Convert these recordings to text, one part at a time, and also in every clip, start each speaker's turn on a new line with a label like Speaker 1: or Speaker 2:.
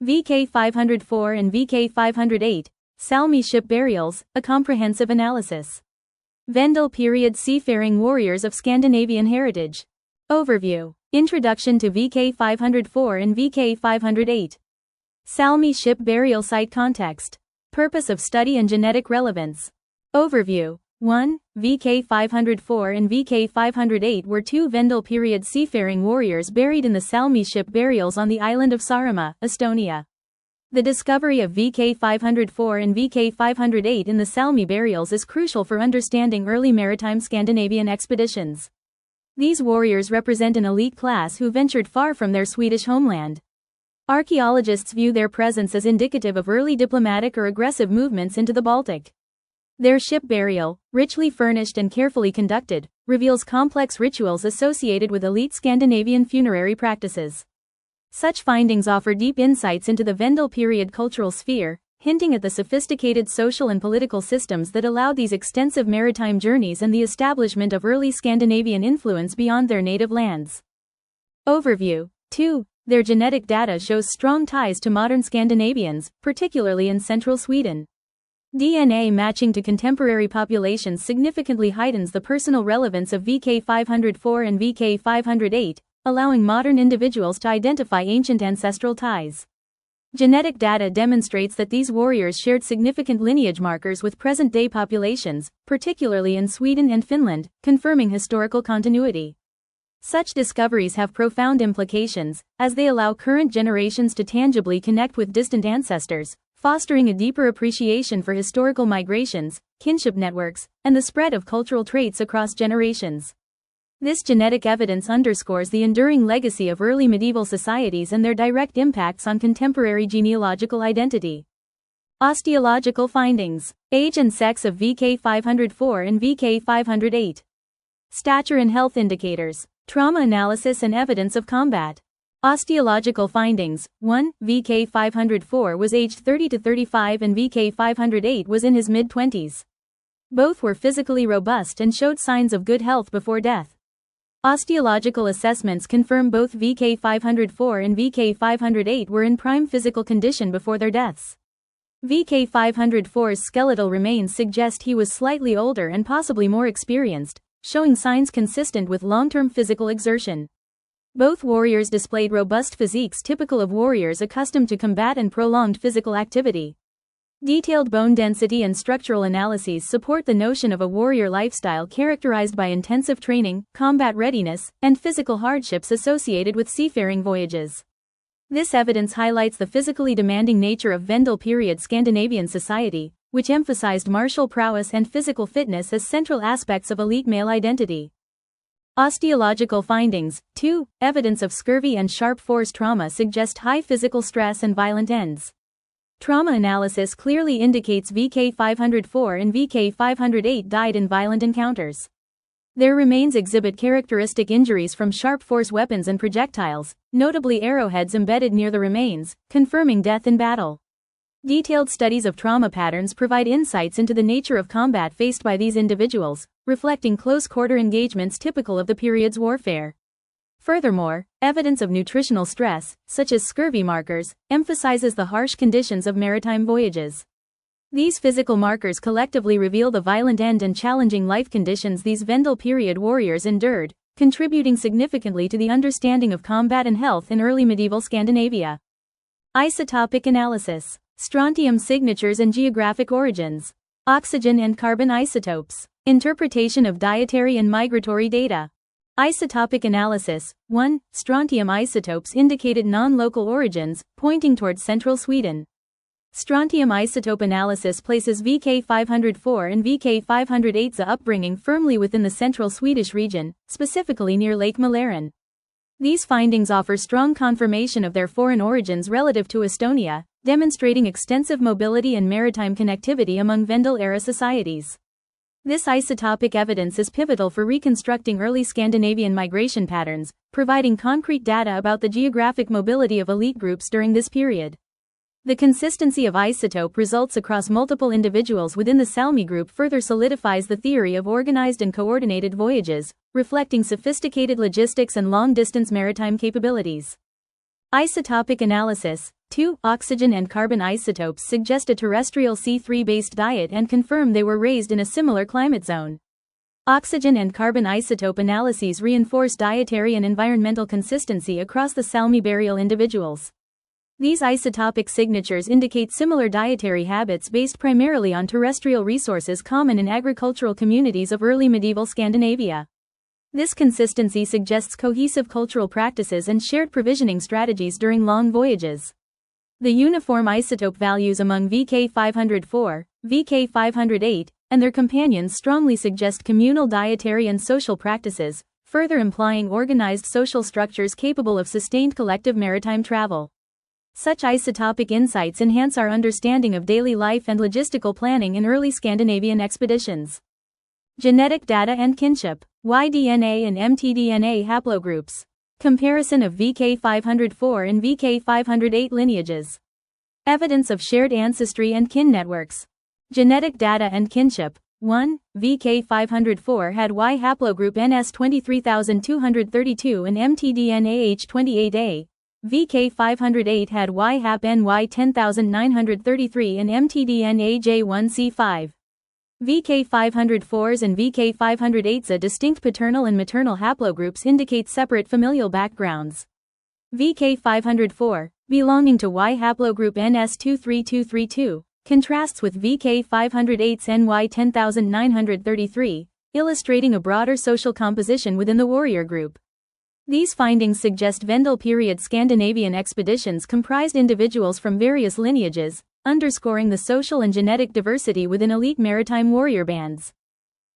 Speaker 1: VK504 and VK508, Salme ship burials, a comprehensive analysis. Vendel period seafaring warriors of Scandinavian heritage. Overview. Introduction to VK504 and VK508. Salme ship burial site context. Purpose of study and genetic relevance. Overview. 1. VK504 and VK508 were two Vendel period seafaring warriors buried in the Salme ship burials on the island of Saaremaa, Estonia. The discovery of VK504 and VK508 in the Salme burials is crucial for understanding early maritime Scandinavian expeditions. These warriors represent an elite class who ventured far from their Swedish homeland. Archaeologists view their presence as indicative of early diplomatic or aggressive movements into the Baltic. Their ship burial, richly furnished and carefully conducted, reveals complex rituals associated with elite Scandinavian funerary practices. Such findings offer deep insights into the Vendel period cultural sphere, hinting at the sophisticated social and political systems that allowed these extensive maritime journeys and the establishment of early Scandinavian influence beyond their native lands. Overview. 2. Their genetic data shows strong ties to modern Scandinavians, particularly in central Sweden. DNA matching to contemporary populations significantly heightens the personal relevance of VK504 and VK508, allowing modern individuals to identify ancient ancestral ties. Genetic data demonstrates that these warriors shared significant lineage markers with present-day populations, particularly in Sweden and Finland, confirming historical continuity. Such discoveries have profound implications, as they allow current generations to tangibly connect with distant ancestors, fostering a deeper appreciation for historical migrations, kinship networks, and the spread of cultural traits across generations. This genetic evidence underscores the enduring legacy of early medieval societies and their direct impacts on contemporary genealogical identity. Osteological findings. Age and sex of VK504 and VK508. Stature and health indicators. Trauma analysis and evidence of combat. Osteological findings. 1. VK504 was aged 30 to 35 and VK508 was in his mid-20s. Both were physically robust and showed signs of good health before death. Osteological assessments confirm both VK504 and VK508 were in prime physical condition before their deaths. VK504's skeletal remains suggest he was slightly older and possibly more experienced, showing signs consistent with long-term physical exertion. Both warriors displayed robust physiques typical of warriors accustomed to combat and prolonged physical activity. Detailed bone density and structural analyses support the notion of a warrior lifestyle characterized by intensive training, combat readiness, and physical hardships associated with seafaring voyages. This evidence highlights the physically demanding nature of Vendel period Scandinavian society, which emphasized martial prowess and physical fitness as central aspects of elite male identity. Osteological findings. 2. Evidence of scurvy and sharp force trauma suggest high physical stress and violent ends. Trauma analysis clearly indicates VK504 and VK508 died in violent encounters. Their remains exhibit characteristic injuries from sharp force weapons and projectiles, notably arrowheads embedded near the remains, confirming death in battle. Detailed studies of trauma patterns provide insights into the nature of combat faced by these individuals, reflecting close-quarter engagements typical of the period's warfare. Furthermore, evidence of nutritional stress, such as scurvy markers, emphasizes the harsh conditions of maritime voyages. These physical markers collectively reveal the violent end and challenging life conditions these Vendel period warriors endured, contributing significantly to the understanding of combat and health in early medieval Scandinavia. Isotopic analysis. Strontium signatures and geographic origins. Oxygen and carbon isotopes. Interpretation of dietary and migratory data. Isotopic analysis. 1. Strontium isotopes indicated non-local origins, pointing towards central Sweden. Strontium isotope analysis places VK504 and VK508's upbringing firmly within the central Swedish region, specifically near Lake Mälaren. These findings offer strong confirmation of their foreign origins relative to Estonia, demonstrating extensive mobility and maritime connectivity among Vendel-era societies. This isotopic evidence is pivotal for reconstructing early Scandinavian migration patterns, providing concrete data about the geographic mobility of elite groups during this period. The consistency of isotope results across multiple individuals within the Salme group further solidifies the theory of organized and coordinated voyages, reflecting sophisticated logistics and long-distance maritime capabilities. Isotopic analysis. 2. Oxygen and carbon isotopes suggest a terrestrial C3-based diet and confirm they were raised in a similar climate zone. Oxygen and carbon isotope analyses reinforce dietary and environmental consistency across the Salme burial individuals. These isotopic signatures indicate similar dietary habits based primarily on terrestrial resources common in agricultural communities of early medieval Scandinavia. This consistency suggests cohesive cultural practices and shared provisioning strategies during long voyages. The uniform isotope values among VK504, VK508, and their companions strongly suggest communal dietary and social practices, further implying organized social structures capable of sustained collective maritime travel. Such isotopic insights enhance our understanding of daily life and logistical planning in early Scandinavian expeditions. Genetic data and kinship, Y-DNA and mtDNA haplogroups. Comparison of VK504 and VK508 lineages. Evidence of shared ancestry and kin networks. Genetic data and kinship. 1. VK504 had Y haplogroup NS23232 and mtDNA H28A. VK508 had Y hap NY10933 and mtDNA J1C5. VK504s and VK508s distinct paternal and maternal haplogroups indicate separate familial backgrounds. VK504, belonging to Y haplogroup NS23232, contrasts with VK508's NY10933, illustrating a broader social composition within the warrior group. These findings suggest Vendel period Scandinavian expeditions comprised individuals from various lineages, underscoring the social and genetic diversity within elite maritime warrior bands.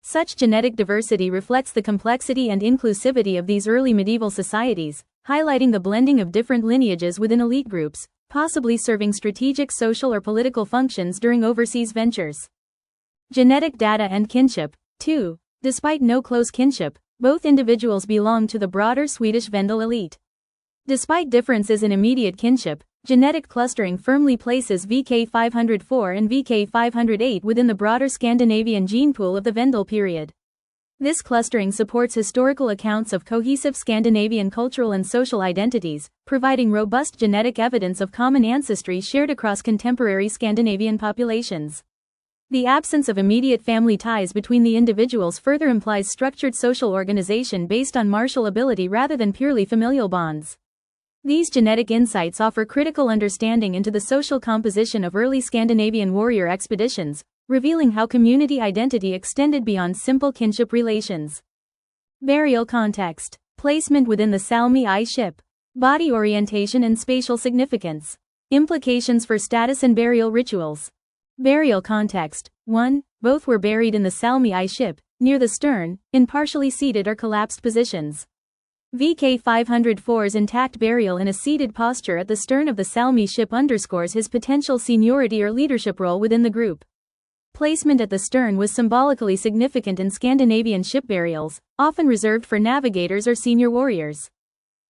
Speaker 1: Such genetic diversity reflects the complexity and inclusivity of these early medieval societies, highlighting the blending of different lineages within elite groups, possibly serving strategic social or political functions during overseas ventures. Genetic data and kinship. 2. Despite no close kinship, both individuals belong to the broader Swedish Vendel elite. Despite differences in immediate kinship, genetic clustering firmly places VK504 and VK508 within the broader Scandinavian gene pool of the Vendel period. This clustering supports historical accounts of cohesive Scandinavian cultural and social identities, providing robust genetic evidence of common ancestry shared across contemporary Scandinavian populations. The absence of immediate family ties between the individuals further implies structured social organization based on martial ability rather than purely familial bonds. These genetic insights offer critical understanding into the social composition of early Scandinavian warrior expeditions, revealing how community identity extended beyond simple kinship relations. Burial context. Placement within the Salme I ship. Body orientation and spatial significance. Implications for status and burial rituals. Burial context. 1. Both were buried in the Salme I ship, near the stern, in partially seated or collapsed positions. VK504's intact burial in a seated posture at the stern of the Salme ship underscores his potential seniority or leadership role within the group. Placement at the stern was symbolically significant in Scandinavian ship burials, often reserved for navigators or senior warriors.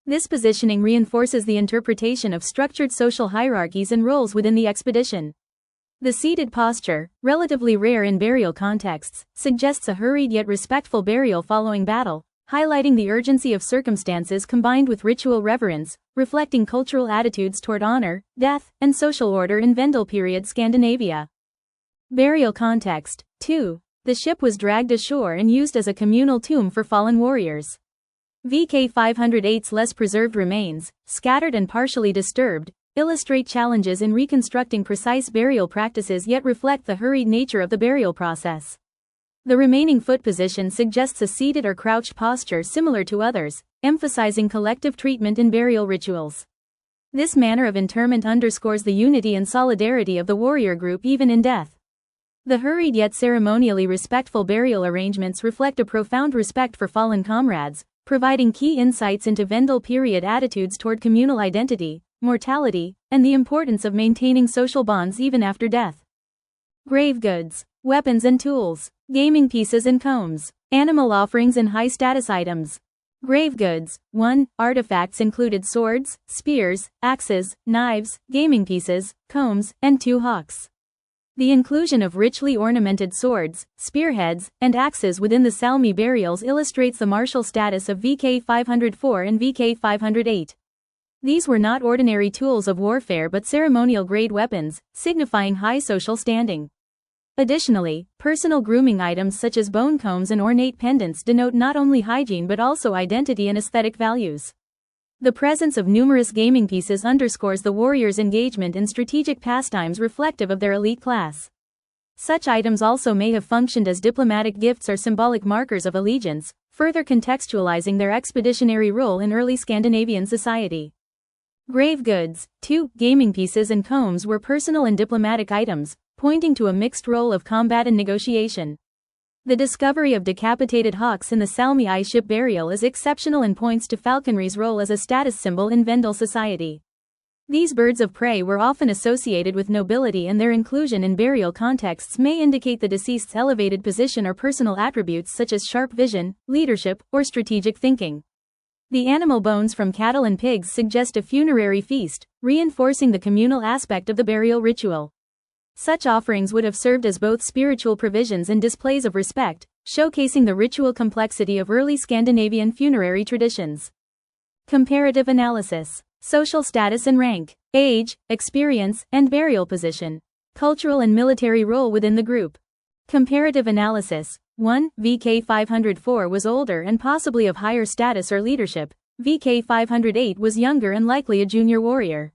Speaker 1: This positioning reinforces the interpretation of structured social hierarchies and roles within the expedition. The seated posture, relatively rare in burial contexts, suggests a hurried yet respectful burial following battle, highlighting the urgency of circumstances combined with ritual reverence, reflecting cultural attitudes toward honor, death, and social order in Vendel period Scandinavia. Burial context. 2. The ship was dragged ashore and used as a communal tomb for fallen warriors. VK508's less preserved remains, scattered and partially disturbed, illustrate challenges in reconstructing precise burial practices yet reflect the hurried nature of the burial process. The remaining foot position suggests a seated or crouched posture similar to others, emphasizing collective treatment in burial rituals. This manner of interment underscores the unity and solidarity of the warrior group even in death. The hurried yet ceremonially respectful burial arrangements reflect a profound respect for fallen comrades, providing key insights into Vendel period attitudes toward communal identity, mortality, and the importance of maintaining social bonds even after death. Grave goods, weapons and tools, gaming pieces and combs, animal offerings and high-status items. Grave goods. 1. Artifacts included swords, spears, axes, knives, gaming pieces, combs, and 2 hawks. The inclusion of richly ornamented swords, spearheads, and axes within the Salme burials illustrates the martial status of VK504 and VK508. These were not ordinary tools of warfare but ceremonial-grade weapons, signifying high social standing. Additionally, personal grooming items such as bone combs and ornate pendants denote not only hygiene but also identity and aesthetic values. The presence of numerous gaming pieces underscores the warrior's engagement in strategic pastimes reflective of their elite class. Such items also may have functioned as diplomatic gifts or symbolic markers of allegiance, further contextualizing their expeditionary role in early Scandinavian society. Grave goods, too, gaming pieces and combs were personal and diplomatic items, pointing to a mixed role of combat and negotiation. The discovery of decapitated hawks in the Salme ship burial is exceptional and points to falconry's role as a status symbol in Vendel society. These birds of prey were often associated with nobility, and their inclusion in burial contexts may indicate the deceased's elevated position or personal attributes such as sharp vision, leadership, or strategic thinking. The animal bones from cattle and pigs suggest a funerary feast, reinforcing the communal aspect of the burial ritual. Such offerings would have served as both spiritual provisions and displays of respect, showcasing the ritual complexity of early Scandinavian funerary traditions. Comparative analysis. Social status and rank. Age, experience, and burial position. Cultural and military role within the group. Comparative analysis. 1. VK504 was older and possibly of higher status or leadership. VK508 was younger and likely a junior warrior.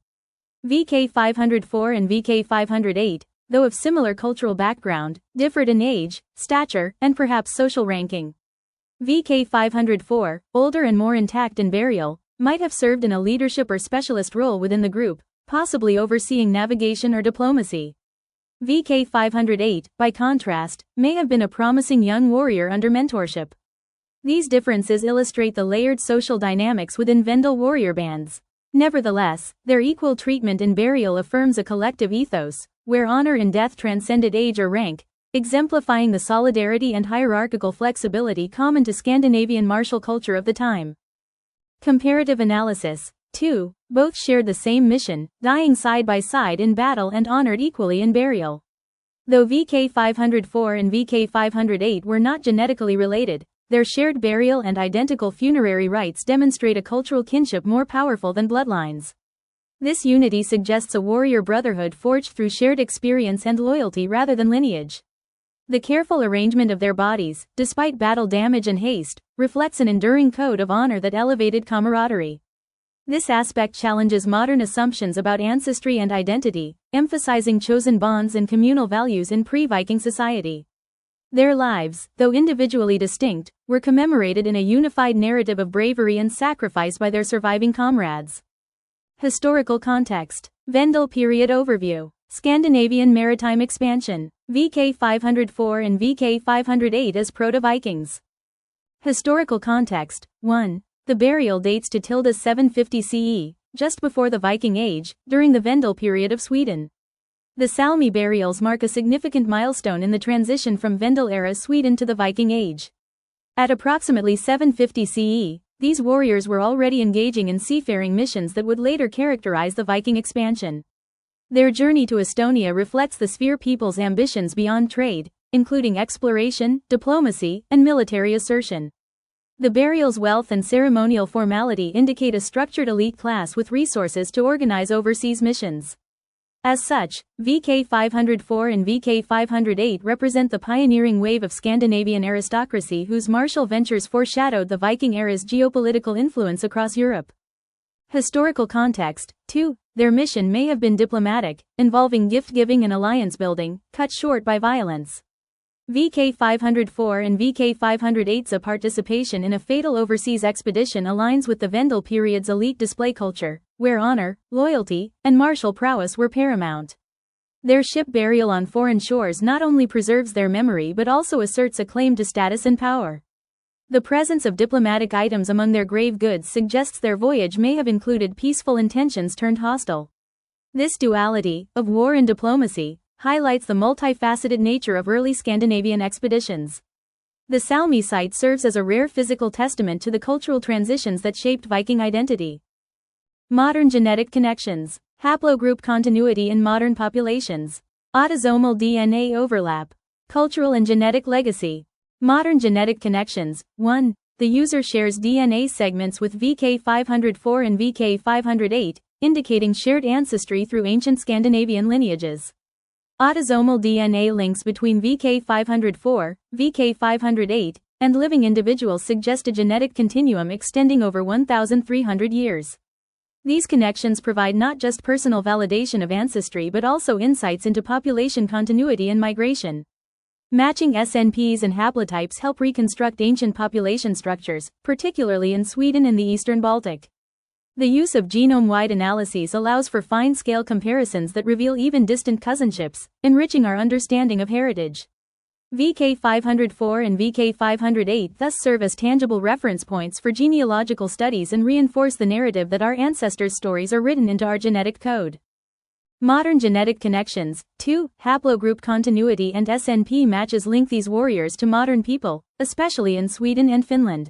Speaker 1: VK504 and VK508, though of similar cultural background, differed in age, stature, and perhaps social ranking. VK504, older and more intact in burial, might have served in a leadership or specialist role within the group, possibly overseeing navigation or diplomacy. VK508, by contrast, may have been a promising young warrior under mentorship. These differences illustrate the layered social dynamics within Vendel warrior bands. Nevertheless, their equal treatment in burial affirms a collective ethos, where honor in death transcended age or rank, exemplifying the solidarity and hierarchical flexibility common to Scandinavian martial culture of the time. Comparative analysis. 2. Both shared the same mission, dying side by side in battle and honored equally in burial. Though VK504 and VK508 were not genetically related, their shared burial and identical funerary rites demonstrate a cultural kinship more powerful than bloodlines. This unity suggests a warrior brotherhood forged through shared experience and loyalty rather than lineage. The careful arrangement of their bodies, despite battle damage and haste, reflects an enduring code of honor that elevated camaraderie. This aspect challenges modern assumptions about ancestry and identity, emphasizing chosen bonds and communal values in pre-Viking society. Their lives, though individually distinct, were commemorated in a unified narrative of bravery and sacrifice by their surviving comrades. Historical context. Vendel period overview. Scandinavian maritime expansion. VK504 and VK508 as Proto-Vikings. Historical context. 1. The burial dates to 750 CE, just before the Viking Age, during the Vendel period of Sweden. The Salme burials mark a significant milestone in the transition from Vendel-era Sweden to the Viking Age. At approximately 750 CE, these warriors were already engaging in seafaring missions that would later characterize the Viking expansion. Their journey to Estonia reflects the Sphere people's ambitions beyond trade, including exploration, diplomacy, and military assertion. The burial's wealth and ceremonial formality indicate a structured elite class with resources to organize overseas missions. As such, VK504 and VK508 represent the pioneering wave of Scandinavian aristocracy whose martial ventures foreshadowed the Viking era's geopolitical influence across Europe. Historical context. 2. Their mission may have been diplomatic, involving gift-giving and alliance-building, cut short by violence. VK504 and VK508's participation in a fatal overseas expedition aligns with the Vendel period's elite display culture, where honor, loyalty, and martial prowess were paramount. Their ship burial on foreign shores not only preserves their memory but also asserts a claim to status and power. The presence of diplomatic items among their grave goods suggests their voyage may have included peaceful intentions turned hostile. This duality, of war and diplomacy, highlights the multifaceted nature of early Scandinavian expeditions. The Salme site serves as a rare physical testament to the cultural transitions that shaped Viking identity. Modern genetic connections. Haplogroup continuity in modern populations. Autosomal DNA overlap. Cultural and genetic legacy. Modern genetic connections. 1. the user shares DNA segments with VK504 and VK508, indicating shared ancestry through ancient Scandinavian lineages. Autosomal DNA links between VK504, VK508, and living individuals suggest a genetic continuum extending over 1,300 years. These connections provide not just personal validation of ancestry but also insights into population continuity and migration. Matching SNPs and haplotypes help reconstruct ancient population structures, particularly in Sweden and the eastern Baltic. The use of genome-wide analyses allows for fine-scale comparisons that reveal even distant cousinships, enriching our understanding of heritage. VK504 and VK508 thus serve as tangible reference points for genealogical studies and reinforce the narrative that our ancestors' stories are written into our genetic code. Modern genetic connections, 2, haplogroup continuity and SNP matches link these warriors to modern people, especially in Sweden and Finland.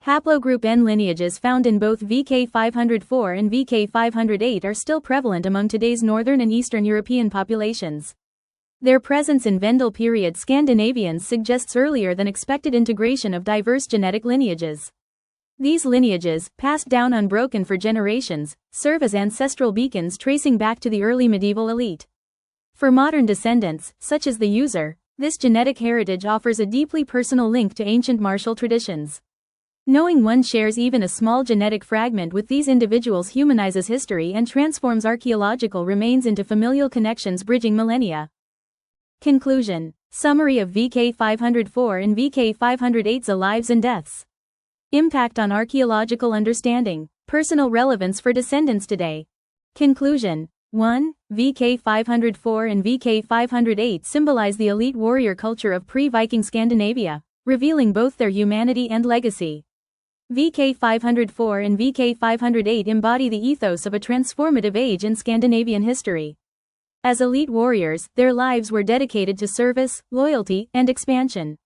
Speaker 1: Haplogroup N lineages found in both VK504 and VK508 are still prevalent among today's northern and eastern European populations. Their presence in Vendel period Scandinavians suggests earlier than expected integration of diverse genetic lineages. These lineages, passed down unbroken for generations, serve as ancestral beacons tracing back to the early medieval elite. For modern descendants, such as the user, this genetic heritage offers a deeply personal link to ancient martial traditions. Knowing one shares even a small genetic fragment with these individuals humanizes history and transforms archaeological remains into familial connections bridging millennia. Conclusion. Summary of VK504 and VK508's lives and deaths. Impact on archaeological understanding. Personal relevance for descendants today. Conclusion. 1. VK504 and VK508 symbolize the elite warrior culture of pre-Viking Scandinavia, revealing both their humanity and legacy. VK504 and VK508 embody the ethos of a transformative age in Scandinavian history. As elite warriors, their lives were dedicated to service, loyalty, and expansion.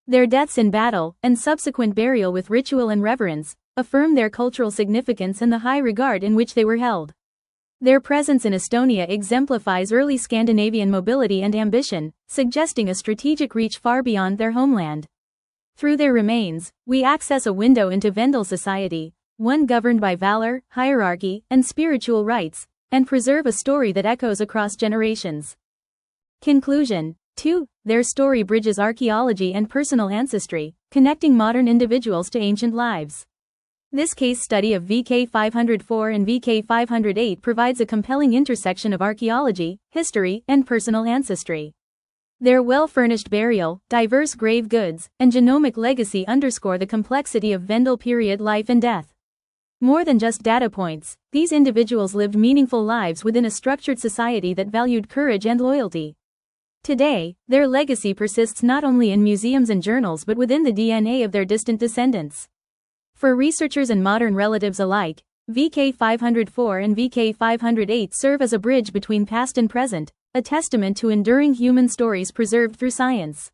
Speaker 1: Their deaths in battle, and subsequent burial with ritual and reverence, affirm their cultural significance and the high regard in which they were held. Their presence in Estonia exemplifies early Scandinavian mobility and ambition, suggesting a strategic reach far beyond their homeland. Through their remains, we access a window into Vendel society, one governed by valor, hierarchy, and spiritual rites, and preserve a story that echoes across generations. Conclusion. 2. Their story bridges archaeology and personal ancestry, connecting modern individuals to ancient lives. This case study of VK504 and VK508 provides a compelling intersection of archaeology, history, and personal ancestry. Their well-furnished burial, diverse grave goods, and genomic legacy underscore the complexity of Vendel period life and death. More than just data points, these individuals lived meaningful lives within a structured society that valued courage and loyalty. Today, their legacy persists not only in museums and journals but within the DNA of their distant descendants. For researchers and modern relatives alike, VK504 and VK508 serve as a bridge between past and present, a testament to enduring human stories preserved through science.